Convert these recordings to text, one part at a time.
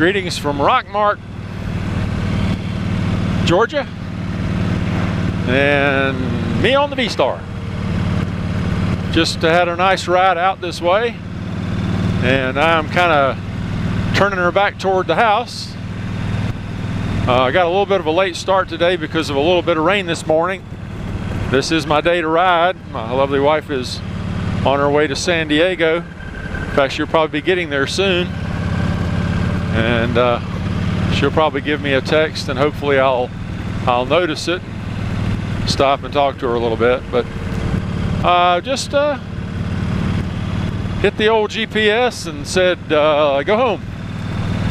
Greetings from Rockmart, Georgia, and me on the V-Star. Just had a nice ride out this way, and I'm kind of turning her back toward the house. I got a little bit of a late start today because of a little bit of rain this morning. This is my day to ride. My lovely wife is on her way to San Diego. In fact, she'll probably be getting there soon. And she'll probably give me a text, and hopefully I'll notice it, stop and talk to her a little bit. But just hit the old GPS and said go home.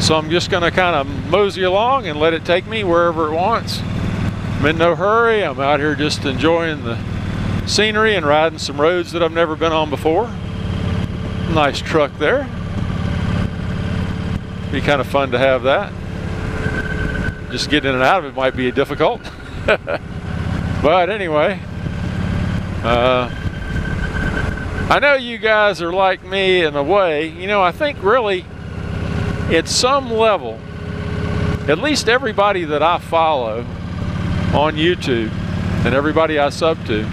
So I'm just gonna kind of mosey along and let it take me wherever it wants. I'm in no hurry. I'm out here just enjoying the scenery and riding some roads that I've never been on before. Nice truck there. Be kind of fun to have that. Just getting in and out of it might be difficult. But anyway, I know you guys are like me in a way. You know, I think really at some level, at least everybody that I follow on YouTube and everybody I sub to,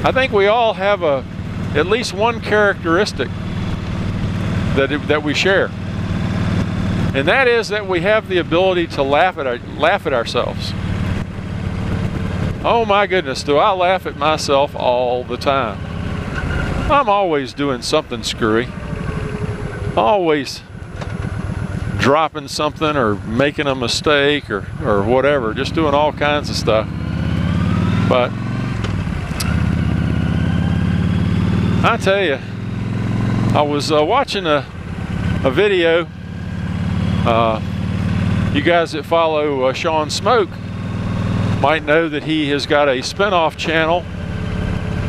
I think we all have at least one characteristic that we share. And that is that we have the ability to laugh at ourselves. Oh my goodness, do I laugh at myself all the time. I'm always doing something screwy. Always dropping something or making a mistake or whatever. Just doing all kinds of stuff. But I tell you, I was watching a video. You guys that follow Sean Smoke might know that he has got a spin-off channel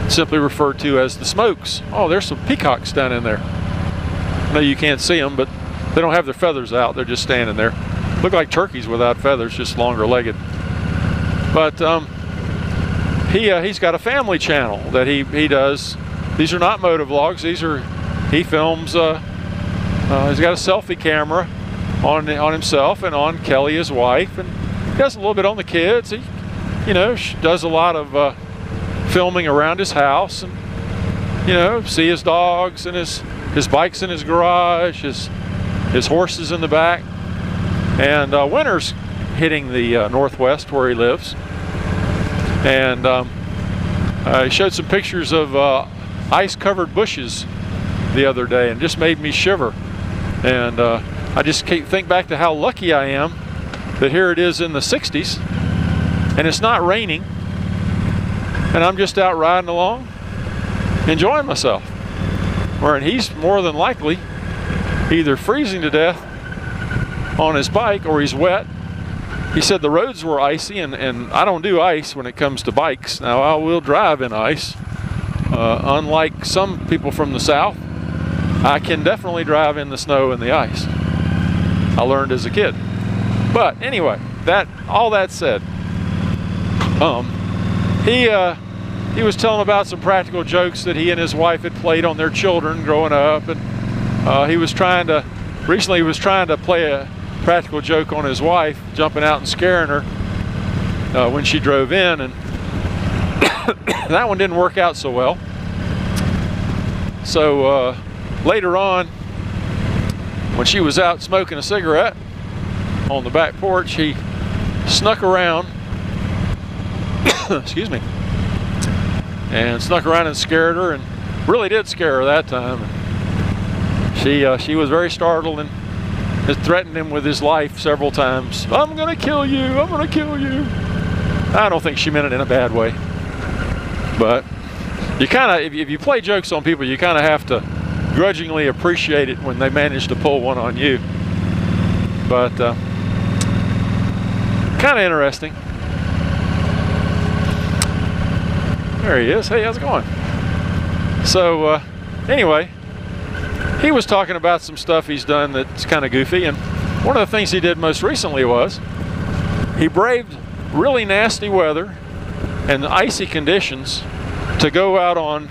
simply referred to as The Smokes. Oh, there's some peacocks down in there. I know you can't see them, but they don't have their feathers out. They're just standing there. Look like turkeys without feathers, just longer legged. But he's got a family channel that he does. These are not motovlogs. He films. He's got a selfie camera on himself and on Kelly, his wife, and he does a little bit on the kids. He, you know, does a lot of filming around his house, and you know, see his dogs and his bikes in his garage, his horses in the back. And winter's hitting the northwest where he lives, and he showed some pictures of ice-covered bushes the other day, and just made me shiver. And I just think back to how lucky I am that here it is in the 60s and it's not raining and I'm just out riding along enjoying myself, where he's more than likely either freezing to death on his bike or he's wet. He said the roads were icy, and I don't do ice when it comes to bikes. Now I will drive in ice, unlike some people from the south. I can definitely drive in the snow and the ice. I learned as a kid. But anyway, all that said, he was telling about some practical jokes that he and his wife had played on their children growing up, and recently he was trying to play a practical joke on his wife, jumping out and scaring her when she drove in, and that one didn't work out so well. So later on, when she was out smoking a cigarette on the back porch, he snuck around, excuse me, and snuck around and scared her, and really did scare her that time. She was very startled and has threatened him with his life several times. I'm gonna kill you, I'm gonna kill you. I don't think she meant it in a bad way, but you kind of, if you play jokes on people, you kind of have to grudgingly appreciate it when they manage to pull one on you. But kind of interesting. There he is. Hey, how's it going? So anyway, he was talking about some stuff he's done that's kind of goofy, and one of the things he did most recently was he braved really nasty weather and icy conditions to go out on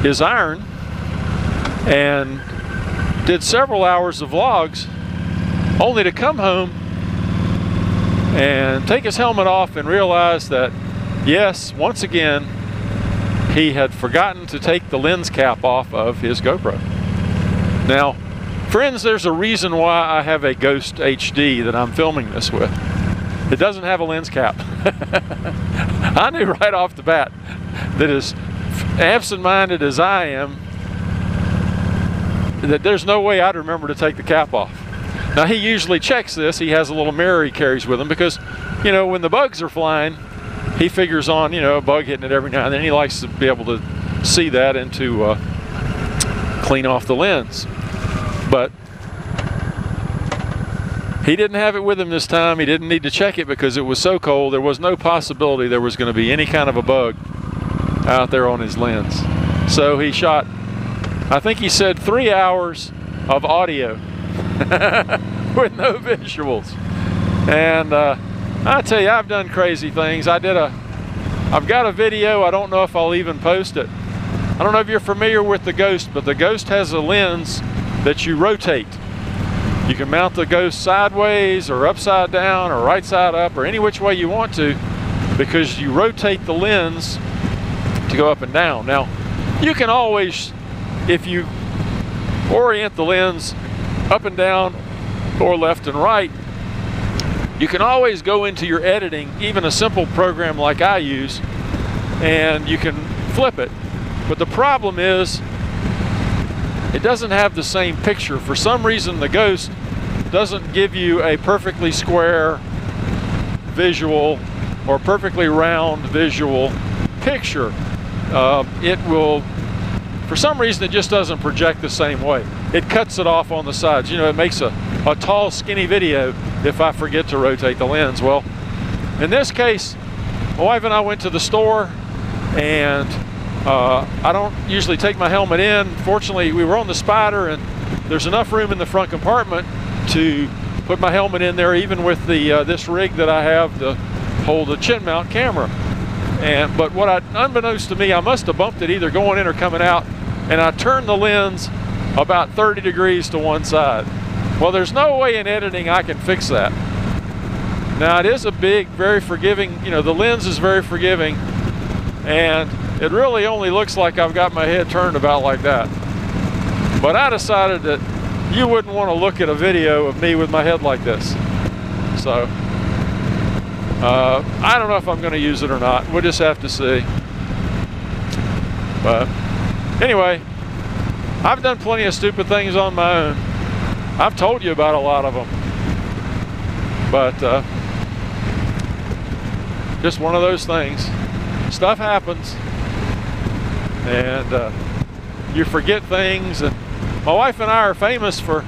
his iron and did several hours of vlogs only to come home and take his helmet off and realize that, yes, once again, he had forgotten to take the lens cap off of his GoPro. Now, friends, there's a reason why I have a Ghost HD that I'm filming this with. It doesn't have a lens cap. I knew right off the bat that, as absent-minded as I am, that there's no way I'd remember to take the cap off. Now, he usually checks this. He has a little mirror he carries with him because, you know, when the bugs are flying, he figures on, you know, a bug hitting it every now and then. He likes to be able to see that and to clean off the lens. But he didn't have it with him this time. He didn't need to check it because it was so cold. There was no possibility there was going to be any kind of a bug out there on his lens. So he shot, I think he said, 3 hours of audio with no visuals. And I tell you, I've done crazy things. I've got a video. I don't know if I'll even post it. I don't know if you're familiar with the Ghost, but the Ghost has a lens that you rotate. You can mount the Ghost sideways or upside down or right side up or any which way you want to, because you rotate the lens to go up and down. Now, you can always, if you orient the lens up and down or left and right, you can always go into your editing, even a simple program like I use, and you can flip it. But the problem is, it doesn't have the same picture. For some reason, the Ghost doesn't give you a perfectly square visual or perfectly round visual picture. It will, for some reason, it just doesn't project the same way. It cuts it off on the sides. You know, it makes a tall, skinny video if I forget to rotate the lens. Well, in this case, my wife and I went to the store, and I don't usually take my helmet in. Fortunately, we were on the Spider, and there's enough room in the front compartment to put my helmet in there, even with the this rig that I have to hold a chin mount camera. But unbeknownst to me, I must have bumped it either going in or coming out, and I turned the lens about 30 degrees to one side. Well, there's no way in editing I can fix that. Now, it is a big, very forgiving, you know, the lens is very forgiving, and it really only looks like I've got my head turned about like that. But I decided that you wouldn't want to look at a video of me with my head like this. So, I don't know if I'm going to use it or not. We'll just have to see. But anyway, I've done plenty of stupid things on my own. I've told you about a lot of them. But just one of those things. Stuff happens. And you forget things. And my wife and I are famous for,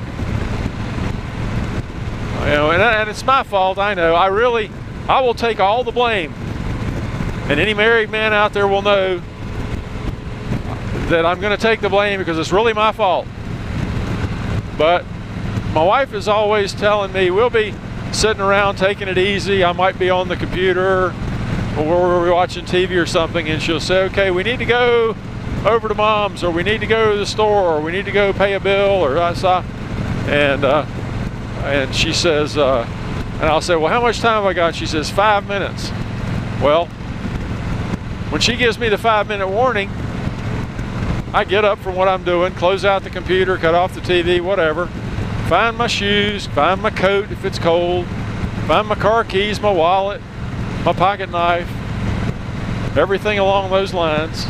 you know, and it's my fault, I know. I will take all the blame. And any married man out there will know that I'm going to take the blame because it's really my fault. But my wife is always telling me, we'll be sitting around taking it easy. I might be on the computer or we're watching TV or something, and she'll say, okay, we need to go over to Mom's, or we need to go to the store, or we need to go pay a bill, or and she says, and I'll say, well, how much time have I got? She says, 5 minutes. Well, when she gives me the 5-minute warning, I get up from what I'm doing, close out the computer, cut off the TV, whatever, find my shoes, find my coat if it's cold, find my car keys, my wallet, my pocket knife, everything along those lines.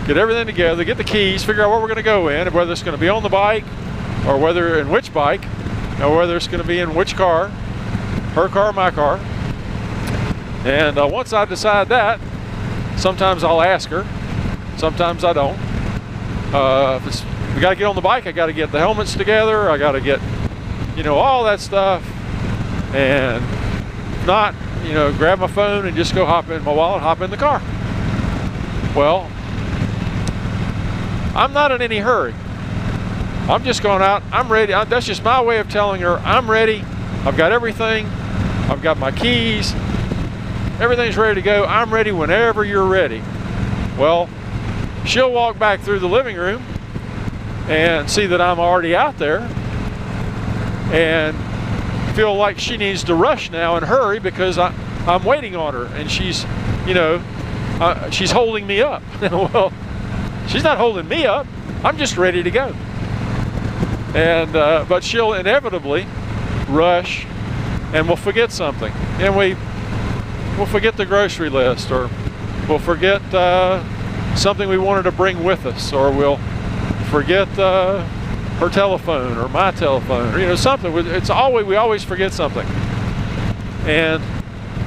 Get everything together, get the keys, figure out where we're going to go in, whether it's going to be on the bike, or whether in which bike, or whether it's going to be in which car, her car, my car. And once I decide that, sometimes I'll ask her, sometimes I don't. If we got to get on the bike, I got to get the helmets together, I got to get, you know, all that stuff, and not, you know, grab my phone and just go hop in my wallet, hop in the car. Well, I'm not in any hurry. I'm just going out, I'm ready. That's just my way of telling her I'm ready. I've got everything. I've got my keys. Everything's ready to go. I'm ready whenever you're ready. Well, she'll walk back through the living room and see that I'm already out there. and feel like she needs to rush now and hurry because I'm waiting on her, and she's, you know, she's holding me up. Well, she's not holding me up. I'm just ready to go. And but she'll inevitably rush, and we'll forget something, and we'll forget the grocery list, or we'll forget something we wanted to bring with us, or we'll forget her telephone or my telephone, or, you know, something. It's always, we always forget something, and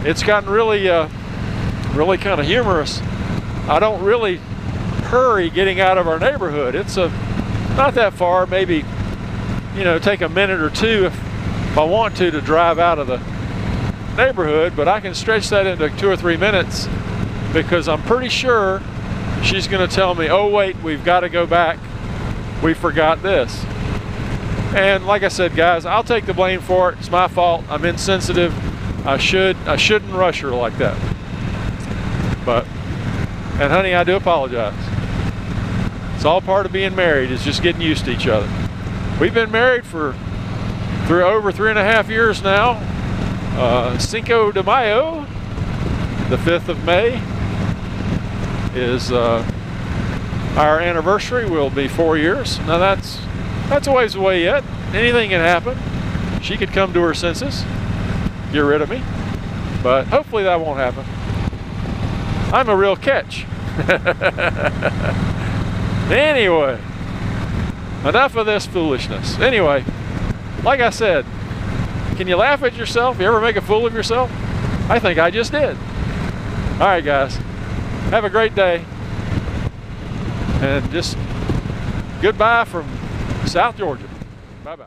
it's gotten really really kind of humorous. I don't really hurry getting out of our neighborhood. It's not that far, maybe, you know, take a minute or two if I want to drive out of the neighborhood, but I can stretch that into 2 or 3 minutes because I'm pretty sure she's going to tell me, oh wait, we've got to go back, we forgot this. And like I said, guys, I'll take the blame for it. It's my fault. I'm insensitive. I shouldn't rush her like that. But, and honey, I do apologize. It's all part of being married, is just getting used to each other. We've been married for over 3.5 years now. Cinco de Mayo, the 5th of May, is our anniversary. Will be 4 years. Now that's a ways away yet. Anything can happen. She could come to her senses, get rid of me, but hopefully that won't happen. I'm a real catch. Anyway, enough of this foolishness. Anyway, like I said, can you laugh at yourself? You ever make a fool of yourself? I think I just did. All right, guys, have a great day, and just goodbye from South Georgia. Bye-bye.